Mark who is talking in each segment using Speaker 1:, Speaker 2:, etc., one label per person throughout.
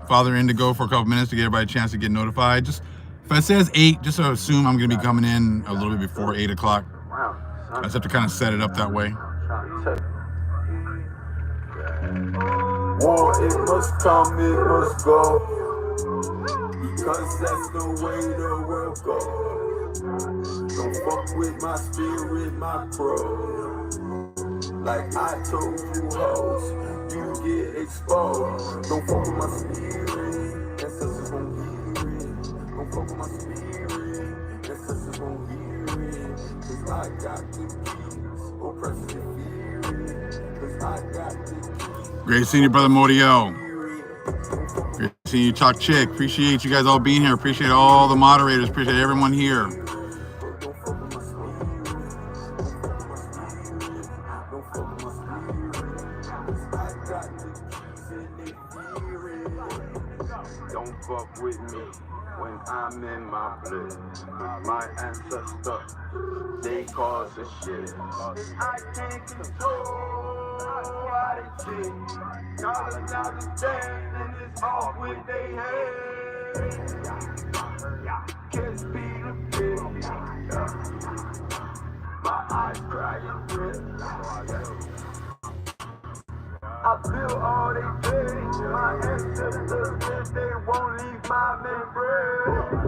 Speaker 1: Father Indigo for a couple minutes to get everybody a chance to get notified. Just if it says 8, just assume I'm going to be coming in a little bit before 8 o'clock. I just have to kind of set it up that way.
Speaker 2: War, it must come, it must go, because that's the way the world goes. Don't fuck with my spirit, my crow. Like I told you hoes, you get exposed. Don't fuck with my spirit, ancestors gon' hear it. Don't fuck with my spirit, ancestors gon' hear it. Cause I got the keys, oppressors can fear it. Cause I got the keys.
Speaker 1: Great seeing you, Brother Modio. Great seeing you, Chalk Chick. Appreciate you guys all being here. Appreciate all the moderators. Appreciate everyone here.
Speaker 2: Don't fuck with me when I'm in my bliss. My ancestors, they cause the shit. I can't control how they shit. Colonize the and it's off with they head. Kiss be the bitch. My eyes crying red. I feel all they did. My ancestors, they won't leave my memory.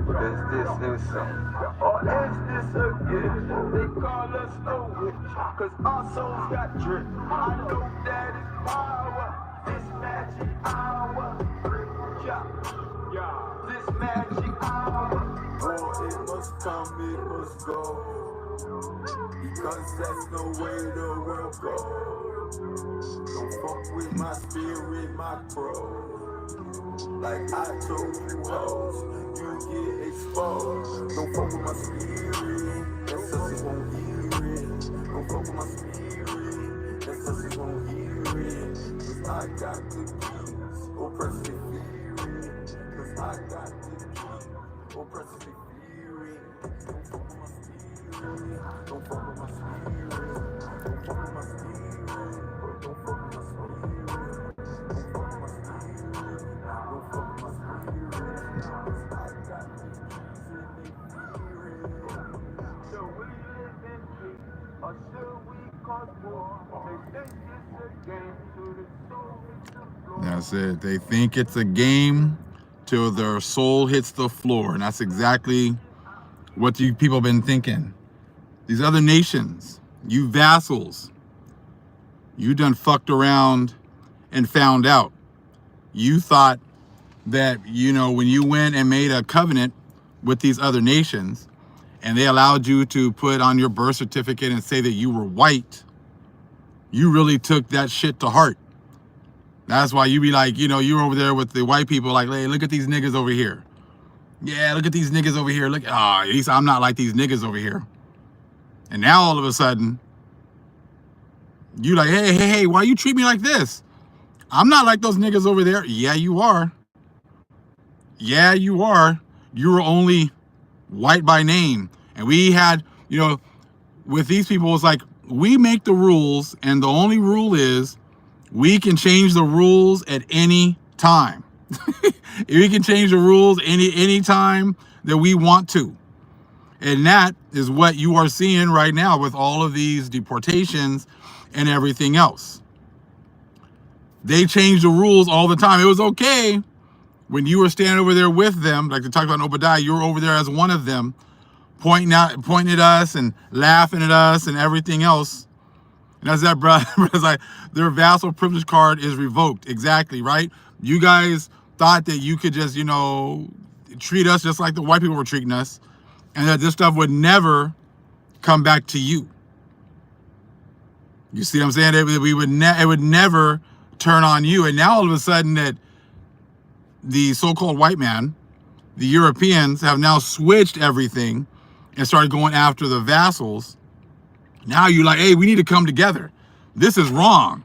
Speaker 2: Is this insane? Or is this a gift? They call us a witch, cause our souls got tricked. I know that is power, this magic hour. Yeah, this magic hour. Oh, it must come, it must go, because that's the way the world goes. Don't fuck with my spirit, my crow. Like I told you hoes, you get exposed. Don't fuck with my spirit, ancestors won't hear it. Don't fuck with my spirit, ancestors won't hear it. Cause I got the keys, oppressors they fear it. Cause I got the keys, oppressors they fear it. Don't fuck with my spirit, don't fuck with my spirit, don't fuck with my spirit.
Speaker 1: That's it. They think it's a game till their soul hits the floor. And that's exactly what you people have been thinking. These other nations, you vassals, you done fucked around and found out. You thought that, you know, when you went and made a covenant with these other nations and they allowed you to put on your birth certificate and say that you were white, you really took that shit to heart. That's why you be like, you know, you're over there with the white people like, hey, look at these niggas over here. Yeah, look at these niggas over here. Look, at least I'm not like these niggas over here. And now all of a sudden, you like, hey, why you treat me like this? I'm not like those niggas over there. Yeah, you are. Yeah, you are. You were only white by name. And we had, you know, with these people, it's like, we make the rules, and the only rule is we can change the rules at any time. We can change the rules any time that we want to. And that is what you are seeing right now with all of these deportations and everything else. They change the rules all the time. It was okay when you were standing over there with them, like they talked about in Obadiah, you were over there as one of them, pointing at us and laughing at us and everything else. And that's that, brother. It's like their vassal privilege card is revoked. Exactly, right? You guys thought that you could just, you know, treat us just like the white people were treating us, and that this stuff would never come back to you. You see what I'm saying? It would never turn on you. And now all of a sudden that the so-called white man, the Europeans, have now switched everything and started going after the vassals. Now you're like, hey, we need to come together. This is wrong.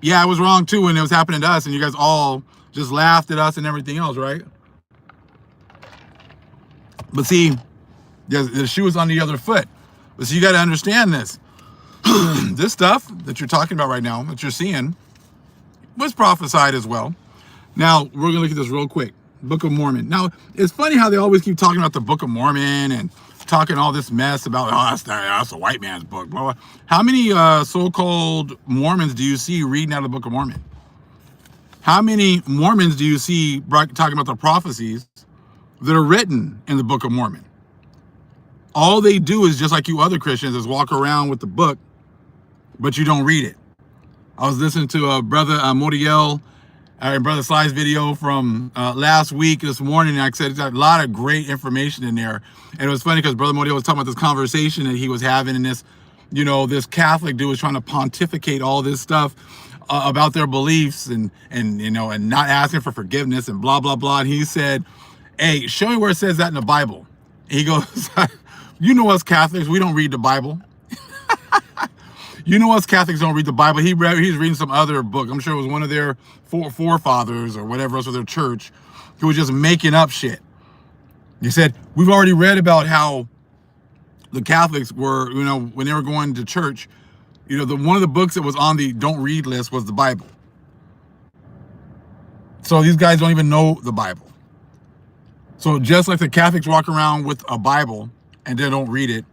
Speaker 1: Yeah, it was wrong too when it was happening to us, and you guys all just laughed at us and everything else, right? But see, the shoe is on the other foot. But so you got to understand this. This stuff that you're talking about right now, that you're seeing, was prophesied as well. Now, we're going to look at this real quick. Book of Mormon. Now, it's funny how they always keep talking about the Book of Mormon and talking all this mess about, oh, that's a white man's book. Blah, blah. How many so-called Mormons do you see reading out of the Book of Mormon? How many Mormons do you see talking about the prophecies that are written in the Book of Mormon? All they do is, just like you other Christians, is walk around with the book, but you don't read it. I was listening to Brother Modiel and Brother Sly's video from last week, this morning, and I said it's got a lot of great information in there. And it was funny because Brother Modiel was talking about this conversation that he was having, and this, this Catholic dude was trying to pontificate all this stuff about their beliefs and not asking for forgiveness and blah, blah, blah. And he said, hey, show me where it says that in the Bible. He goes, you know us Catholics, we don't read the Bible. You know us Catholics don't read the Bible. He's reading some other book. I'm sure it was one of their forefathers or whatever else of their church who was just making up shit. He said, we've already read about how the Catholics were, when they were going to church, one of the books that was on the don't read list was the Bible. So these guys don't even know the Bible. So just like the Catholics walk around with a Bible and they don't read it,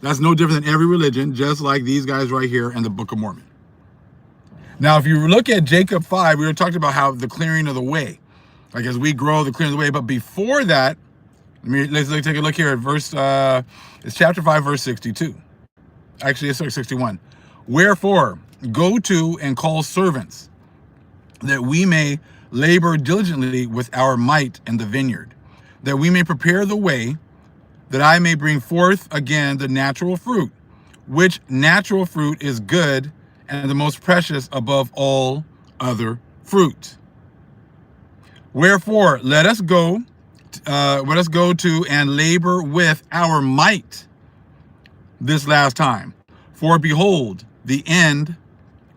Speaker 1: that's no different than every religion, just like these guys right here in the Book of Mormon. Now, if you look at Jacob 5, we were talking about how the clearing of the way, like as we grow, the clearing of the way. But before that, let's take a look here at it's chapter 5, verse 62. Actually, it's 61. Wherefore, go to and call servants, that we may labor diligently with our might in the vineyard, that we may prepare the way, that I may bring forth again the natural fruit, which natural fruit is good and the most precious above all other fruit. Wherefore, let us go to and labor with our might this last time. For behold, the end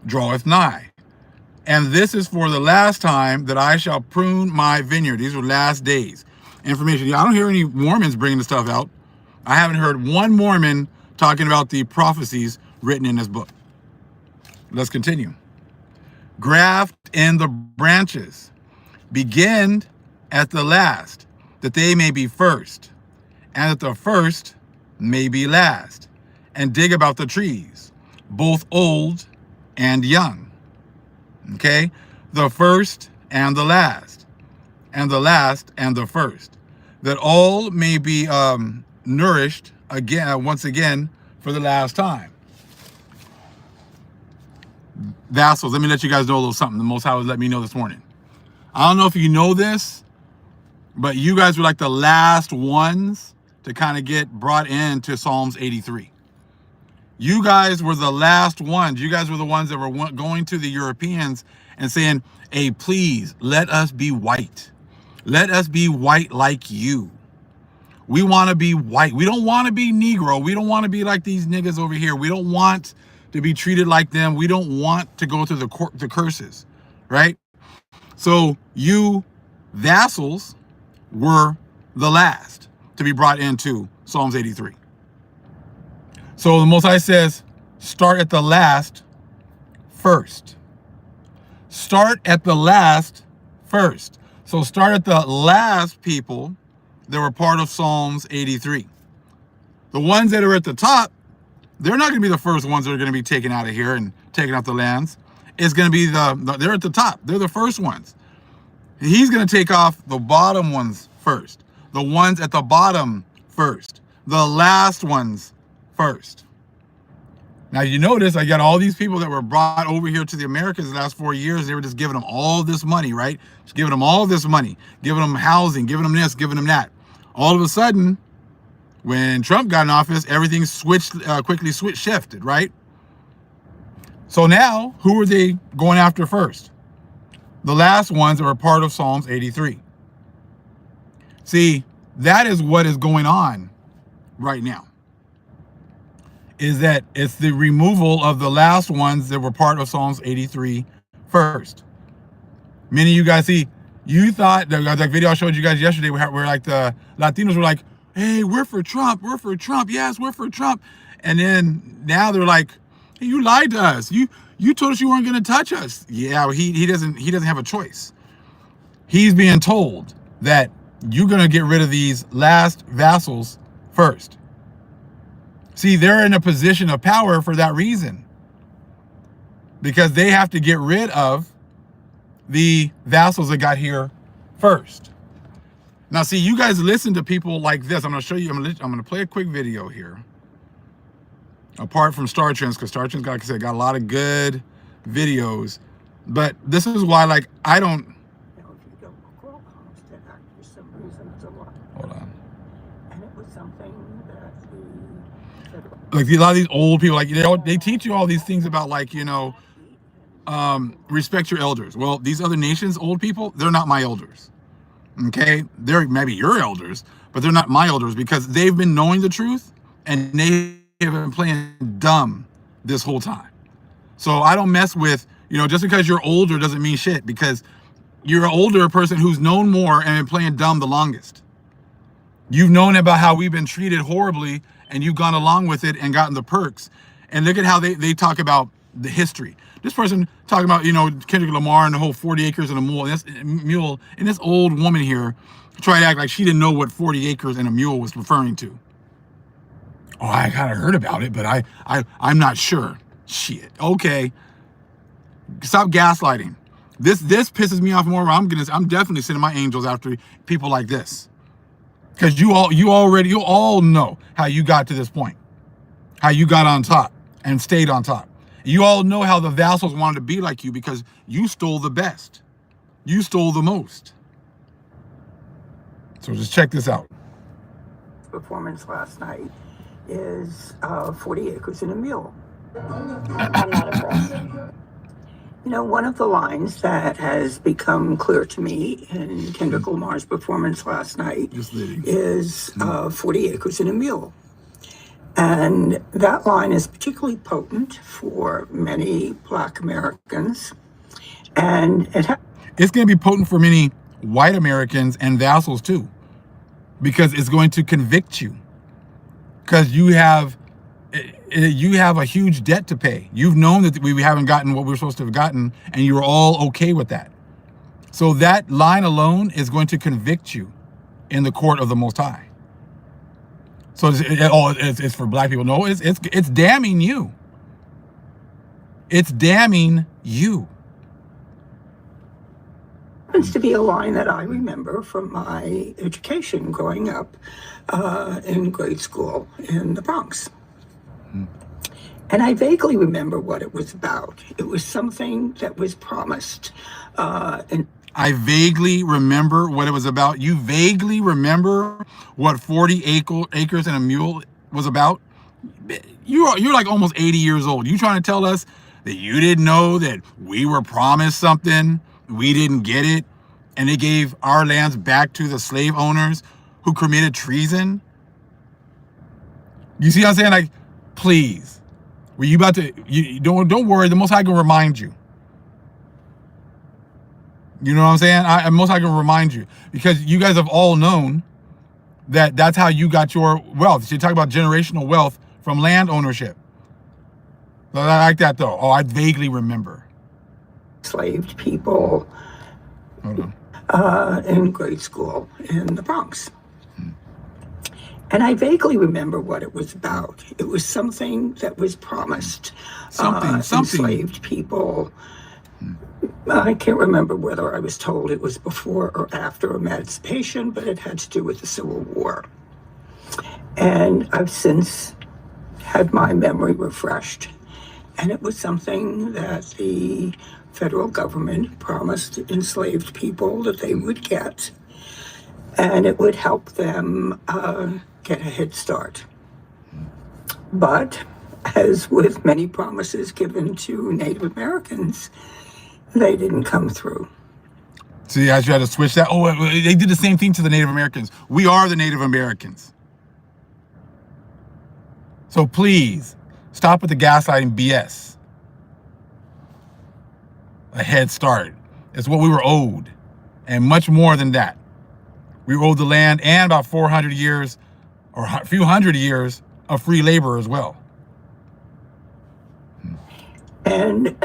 Speaker 1: draweth nigh. And this is for the last time that I shall prune my vineyard. These are last days. Information. I don't hear any Mormons bringing the stuff out. I haven't heard one Mormon talking about the prophecies written in this book. Let's continue. Graft in the branches. Begin at the last, that they may be first, and that the first may be last. And dig about the trees, both old and young. Okay? The first and the last and the first, that all may be nourished again, once again, for the last time. Vassals, let me let you guys know a little something. The Most High was letting me know this morning. I don't know if you know this, but you guys were like the last ones to kind of get brought into Psalms 83. You guys were the last ones. You guys were the ones that were going to the Europeans and saying, hey, please, let us be white. Let us be white like you. We want to be white. We don't want to be Negro. We don't want to be like these niggas over here. We don't want to be treated like them. We don't want to go through the curses, right? So you vassals were the last to be brought into Psalms 83. So the Most High says, start at the last first. Start at the last first. So start at the last people that were part of Psalms 83. The ones that are at the top, they're not going to be the first ones that are going to be taken out of here and taken out the lands. It's going to be they're at the top. They're the first ones. He's going to take off the bottom ones first. The ones at the bottom first. The last ones first. Now you notice I got all these people that were brought over here to the Americas the last 4 years. They were just giving them all this money, right? Just giving them all this money, giving them housing, giving them this, giving them that. All of a sudden, when Trump got in office, everything quickly shifted, right? So now, who are they going after first? The last ones that were part of Psalms 83. See, that is what is going on right now. Is that it's the removal of the last ones that were part of Psalms 83 first. Many of you guys see, you thought, that video I showed you guys yesterday where like the Latinos were like, hey, we're for Trump, yes, we're for Trump. And then now they're like, hey, you lied to us. You told us you weren't going to touch us. Yeah, he doesn't have a choice. He's being told that you're going to get rid of these last vassals first. See, they're in a position of power for that reason, because they have to get rid of the vassals that got here first. Now, see, you guys listen to people like this. I'm going to show you. I'm going to play a quick video here. Apart from Star Trends, because Star Trends, like I said, got a lot of good videos. But this is why, like, I don't.
Speaker 3: If you don't recall Constant Act, for some reason it's a lot.
Speaker 1: Hold on.
Speaker 3: And it was something that the federal.
Speaker 1: Like a lot of these old people, like they teach you all these things about, like, respect your elders. Well, these other nations, old people, they're not my elders. Okay, they're maybe your elders, but they're not my elders, because they've been knowing the truth and they have been playing dumb this whole time. So I don't mess with, just because you're older doesn't mean shit, because you're an older person who's known more and been playing dumb the longest. You've known about how we've been treated horribly, and you've gone along with it and gotten the perks. And look at how they talk about the history. This person talking about, Kendrick Lamar and the whole 40 acres and a mule. And this old woman here tried to act like she didn't know what 40 acres and a mule was referring to. Oh, I kind of heard about it, but I'm not sure. Shit. Okay. Stop gaslighting. This pisses me off more. I'm definitely sending my angels after people like this. Because you all know how you got to this point. How you got on top and stayed on top. You all know how the vassals wanted to be like you, because you stole the best. You stole the most. So just check this out.
Speaker 3: Performance last night is 40 acres and a mule.
Speaker 4: I'm not impressed.
Speaker 3: One of the lines that has become clear to me in Kendrick Lamar's performance last night is 40 acres and a mule. And that line is particularly potent for many Black Americans. And
Speaker 1: it's going to be potent for many white Americans and vassals too, because it's going to convict you, because you have a huge debt to pay. You've known that we haven't gotten what we're supposed to have gotten, and you're all okay with that. So that line alone is going to convict you in the court of the Most High. So it's for Black people. No, it's damning you. It's damning you.
Speaker 3: Happens to be a line that I remember from my education growing up in grade school in the Bronx. And I vaguely remember what it was about. It was something that was promised.
Speaker 1: I vaguely remember what it was about. You vaguely remember what 40 acres and a mule was about? You're like almost 80 years old. You trying to tell us that you didn't know that we were promised something, we didn't get it, and they gave our lands back to the slave owners who committed treason? You see what I'm saying? Like, please. Were you about to, don't worry, the Most High can remind you. You know what I'm saying? I Most High can remind you, because you guys have all known that that's how you got your wealth. So you talk about generational wealth from land ownership. I like that though. Oh, I vaguely remember.
Speaker 3: Enslaved people in grade school in the Bronx. And I vaguely remember what it was about. It was something that was promised.
Speaker 1: Something.
Speaker 3: Enslaved people. I can't remember whether I was told it was before or after emancipation, but it had to do with the Civil War. And I've since had my memory refreshed. And it was something that the federal government promised enslaved people that they would get. And it would help them get a head start. But as with many promises given to Native Americans, they didn't come through.
Speaker 1: See, I tried to switch that. Oh, they did the same thing to the Native Americans. We are the Native Americans. So please, stop with the gaslighting BS. A head start. It's what we were owed. And much more than that. We were owed the land and about 400 years or a few hundred years of free labor as well.
Speaker 3: And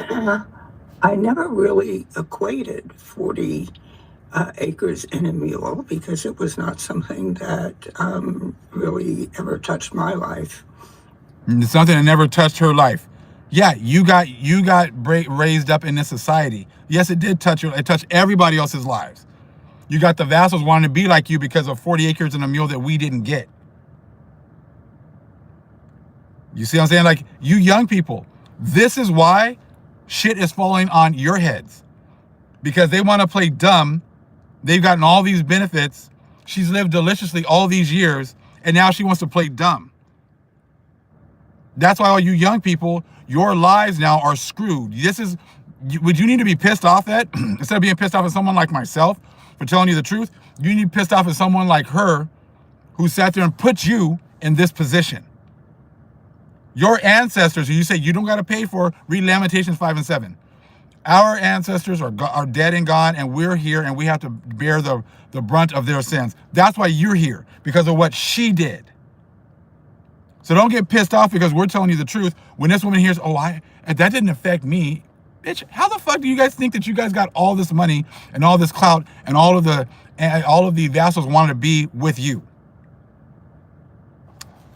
Speaker 3: I never really equated 40 acres in a mule because it was not something that really ever touched my life.
Speaker 1: It's something that never touched her life. Yeah, you got raised up in this society. Yes, it did touch you. It touched everybody else's lives. You got the Vassals wanting to be like you because of 40 acres and a mule that we didn't get. You see what I'm saying? Like, you young people, this is why shit is falling on your heads. Because they want to play dumb. They've gotten all these benefits. She's lived deliciously all these years, and now she wants to play dumb. That's why all you young people, your lives now are screwed. Would you need to be pissed off at? Instead of being pissed off at someone like myself for telling you the truth, you need to be pissed off at someone like her who sat there and put you in this position. Your ancestors, who you say you don't got to pay for, read Lamentations 5 and 7. Our ancestors are dead and gone, and we're here, and we have to bear the brunt of their sins. That's why you're here, because of what she did. So don't get pissed off because we're telling you the truth. When this woman hears, that didn't affect me. Bitch, how the fuck do you guys think that you guys got all this money and all this clout and all of the vassals wanted to be with you?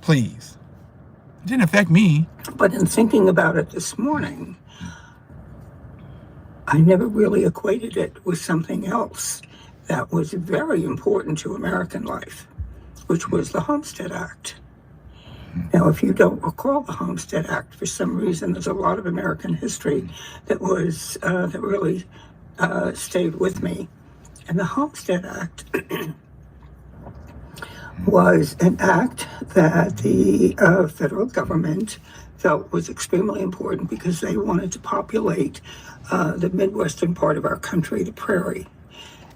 Speaker 1: Please. It didn't affect me.
Speaker 3: But in thinking about it this morning, I never really equated it with something else that was very important to American life, which was the Homestead Act. Now, if you don't recall the Homestead Act, for some reason, there's a lot of American history that was that really stayed with me. And the Homestead Act was an act that the federal government felt was extremely important because they wanted to populate the Midwestern part of our country, the prairie.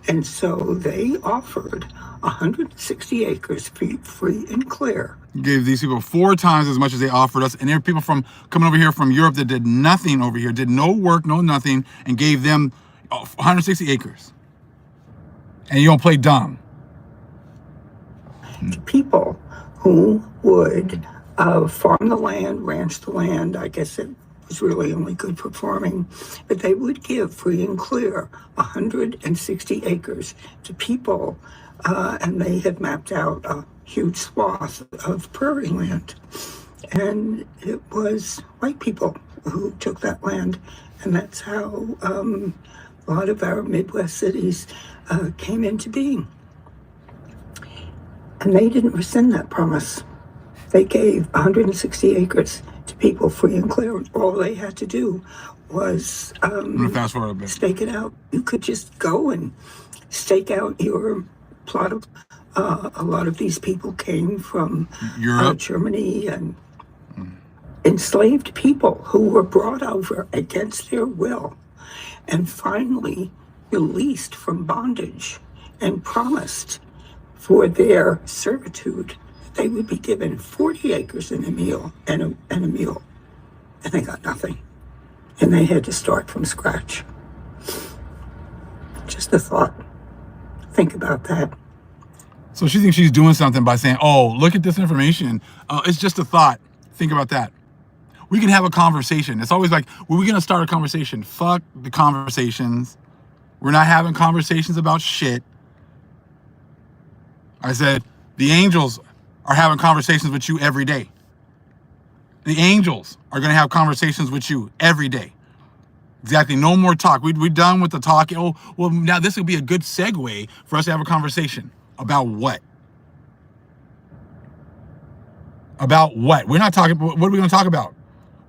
Speaker 3: And so they offered 160 acres free and clear.
Speaker 1: Gave these people 4 times as much as they offered us. And there are people coming over here from Europe that did nothing over here, did no work, no nothing, and gave them 160 acres. And you don't play dumb.
Speaker 3: To people who would farm the land, ranch the land. I guess it was really only good for farming, but they would give free and clear 160 acres to people, and they had mapped out a huge swath of prairie land. And it was white people who took that land, and that's how a lot of our Midwest cities came into being. And they didn't rescind that promise. They gave 160 acres to people free and clear. All they had to do was
Speaker 1: fast forward a bit.
Speaker 3: Stake it out. You could just go and stake out your plot of. A lot of these people came from
Speaker 1: Europe,
Speaker 3: Germany, and enslaved people who were brought over against their will and finally released from bondage and promised for their servitude they would be given 40 acres and a mule, and they got nothing, and they had to start from scratch. Just a thought. Think about that.
Speaker 1: So she thinks she's doing something by saying, look at this information. It's just a thought. Think about that. We can have a conversation. It's always like, we're going to start a conversation. Fuck the conversations. We're not having conversations about shit. I said, the angels are having conversations with you every day. The angels are going to have conversations with you every day. Exactly. No more talk. We're done with the talk. Now this would be a good segue for us to have a conversation. About what? About what? We're not talking, what are we going to talk about?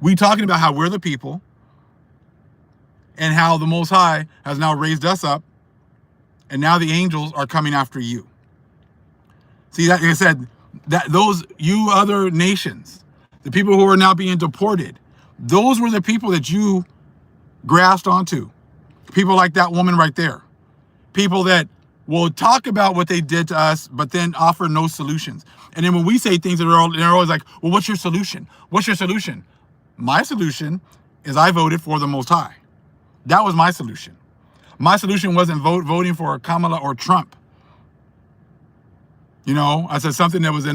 Speaker 1: We're talking about how we're the people and how the Most High has now raised us up, and now the angels are coming after you. See, like I said, that you other nations, the people who are now being deported, those were the people that you grasped onto. People like that woman right there. People that will talk about what they did to us, but then offer no solutions. And then when we say things, they're always like, well, what's your solution? What's your solution? My solution is I voted for the Most High. That was my solution. My solution wasn't voting for Kamala or Trump. You know, I said something that was in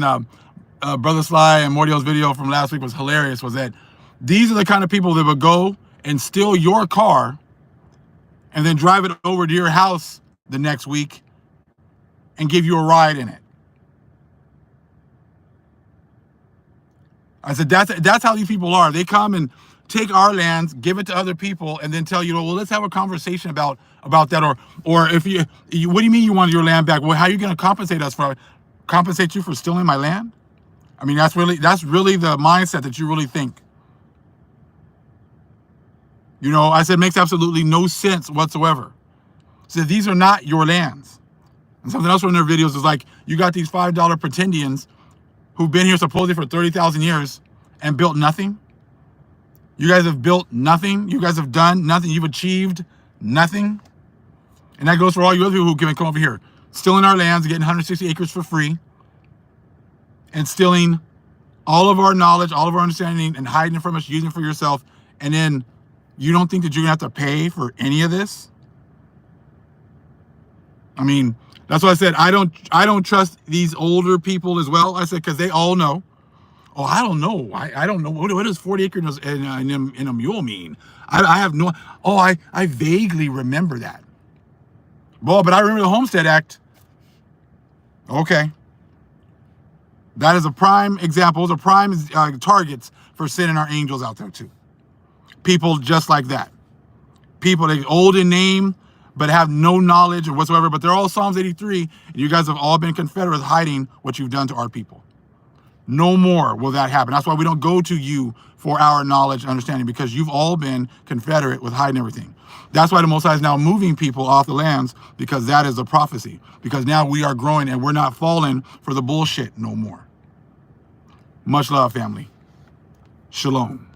Speaker 1: Brother Sly and Mordio's video from last week was hilarious, was that these are the kind of people that would go and steal your car and then drive it over to your house the next week and give you a ride in it. I said, that's how these people are. They come and take our lands, give it to other people, and then tell you, well, let's have a conversation about that. Or if you what do you mean you want your land back? Well, how are you going to compensate you for stealing my land? I mean, that's really the mindset that you really think. You know, I said, it makes absolutely no sense whatsoever. So these are not your lands. And something else from their videos is like, you got these $5 pretendians who've been here supposedly for 30,000 years and built nothing. You guys have built nothing. You guys have done nothing. You've achieved nothing. And that goes for all you other people who can come over here, stealing our lands, getting 160 acres for free, and stealing all of our knowledge, all of our understanding, and hiding it from us, using it for yourself. And then you don't think that you're gonna have to pay for any of this? I mean, that's why I said I don't trust these older people as well. I said, because they all know. Oh, I don't know. I don't know. What does 40 acres in a mule mean? I have no. Oh, I vaguely remember that. Well, but I remember the Homestead Act. Okay. That is a prime example. Those are prime targets for sending our angels out there too. People just like that. People that are old in name, but have no knowledge or whatsoever. But they're all Psalms 83. And you guys have all been Confederates hiding what you've done to our people. No more will that happen. That's why we don't go to you for our knowledge and understanding, because you've all been Confederate with hiding everything. That's why the Most High is now moving people off the lands, because that is a prophecy. Because now we are growing and we're not falling for the bullshit no more. Much love, family. Shalom.